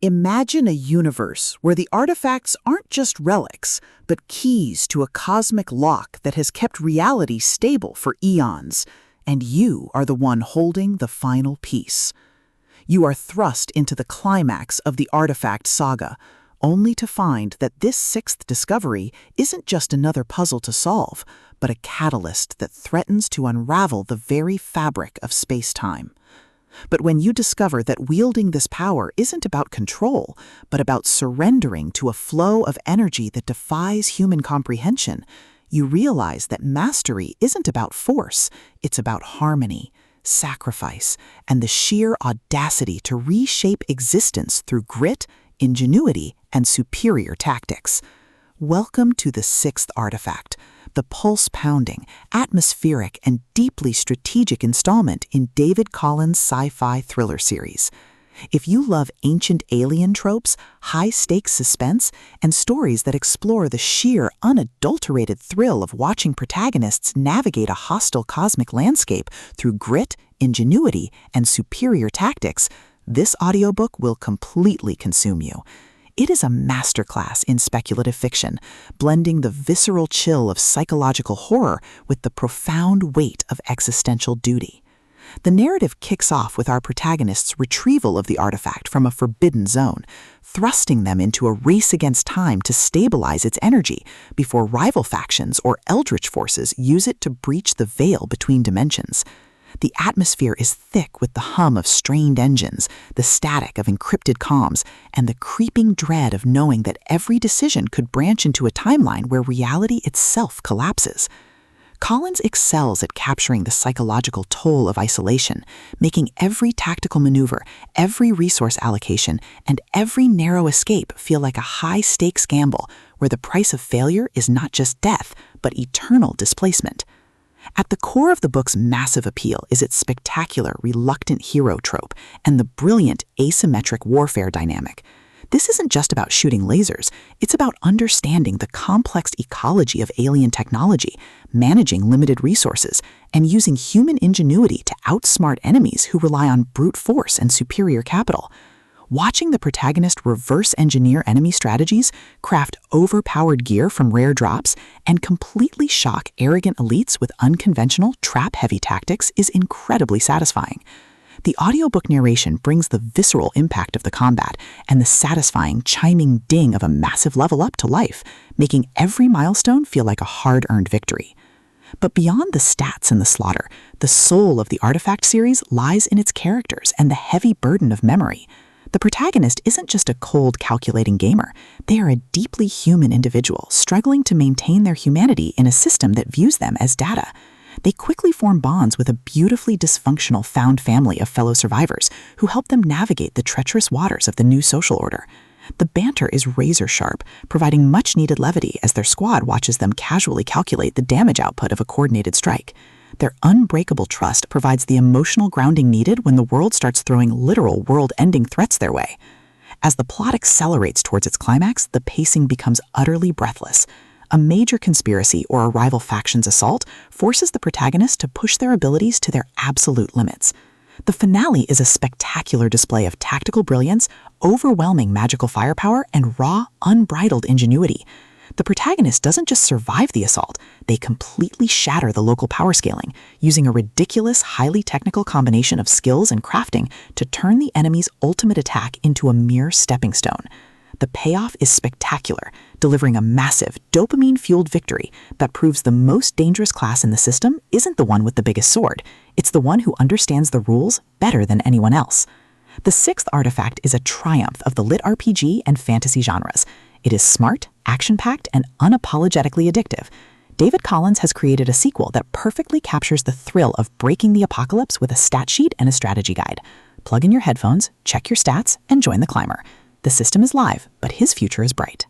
Imagine a universe where the artifacts aren't just relics, but keys to a cosmic lock that has kept reality stable for eons, and you are the one holding the final piece. You are thrust into the climax of the artifact saga, only to find that this sixth discovery isn't just another puzzle to solve, but a catalyst that threatens to unravel the very fabric of space-time. But when you discover that wielding this power isn't about control, but about surrendering to a flow of energy that defies human comprehension, you realize that mastery isn't about force, it's about harmony, sacrifice, and the sheer audacity to reshape existence through grit, ingenuity, and superior tactics. Welcome to the sixth artifact, the pulse-pounding, atmospheric, and deeply strategic installment in David Collins' sci-fi thriller series. If you love ancient alien tropes, high-stakes suspense, and stories that explore the sheer, unadulterated thrill of watching protagonists navigate a hostile cosmic landscape through grit, ingenuity, and superior tactics, this audiobook will completely consume you. It is a masterclass in speculative fiction, blending the visceral chill of psychological horror with the profound weight of existential duty. The narrative kicks off with our protagonist's retrieval of the artifact from a forbidden zone, thrusting them into a race against time to stabilize its energy before rival factions or eldritch forces use it to breach the veil between dimensions. The atmosphere is thick with the hum of strained engines, the static of encrypted comms, and the creeping dread of knowing that every decision could branch into a timeline where reality itself collapses. Collins excels at capturing the psychological toll of isolation, making every tactical maneuver, every resource allocation, and every narrow escape feel like a high-stakes gamble where the price of failure is not just death, but eternal displacement. At the core of the book's massive appeal is its spectacular, reluctant hero trope and the brilliant asymmetric warfare dynamic. This isn't just about shooting lasers, it's about understanding the complex ecology of alien technology, managing limited resources, and using human ingenuity to outsmart enemies who rely on brute force and superior capital. Watching the protagonist reverse engineer enemy strategies, craft overpowered gear from rare drops, and completely shock arrogant elites with unconventional, trap-heavy tactics is incredibly satisfying. The audiobook narration brings the visceral impact of the combat and the satisfying, chiming ding of a massive level up to life, making every milestone feel like a hard-earned victory. But beyond the stats and the slaughter, the soul of the Artifact series lies in its characters and the heavy burden of memory. The protagonist isn't just a cold, calculating gamer. They are a deeply human individual struggling to maintain their humanity in a system that views them as data. They quickly form bonds with a beautifully dysfunctional found family of fellow survivors who help them navigate the treacherous waters of the new social order. The banter is razor-sharp, providing much-needed levity as their squad watches them casually calculate the damage output of a coordinated strike. Their unbreakable trust provides the emotional grounding needed when the world starts throwing literal world-ending threats their way. As the plot accelerates towards its climax, the pacing becomes utterly breathless. A major conspiracy or a rival faction's assault forces the protagonist to push their abilities to their absolute limits. The finale is a spectacular display of tactical brilliance, overwhelming magical firepower, and raw, unbridled ingenuity. The protagonist doesn't just survive the assault, they completely shatter the local power scaling, using a ridiculous, highly technical combination of skills and crafting to turn the enemy's ultimate attack into a mere stepping stone. The payoff is spectacular, delivering a massive, dopamine-fueled victory that proves the most dangerous class in the system isn't the one with the biggest sword, it's the one who understands the rules better than anyone else. The sixth artifact is a triumph of the LitRPG and fantasy genres. It is smart, action-packed, and unapologetically addictive. David Collins has created a sequel that perfectly captures the thrill of breaking the apocalypse with a stat sheet and a strategy guide. Plug in your headphones, check your stats, and join the climber. The system is live, but his future is bright.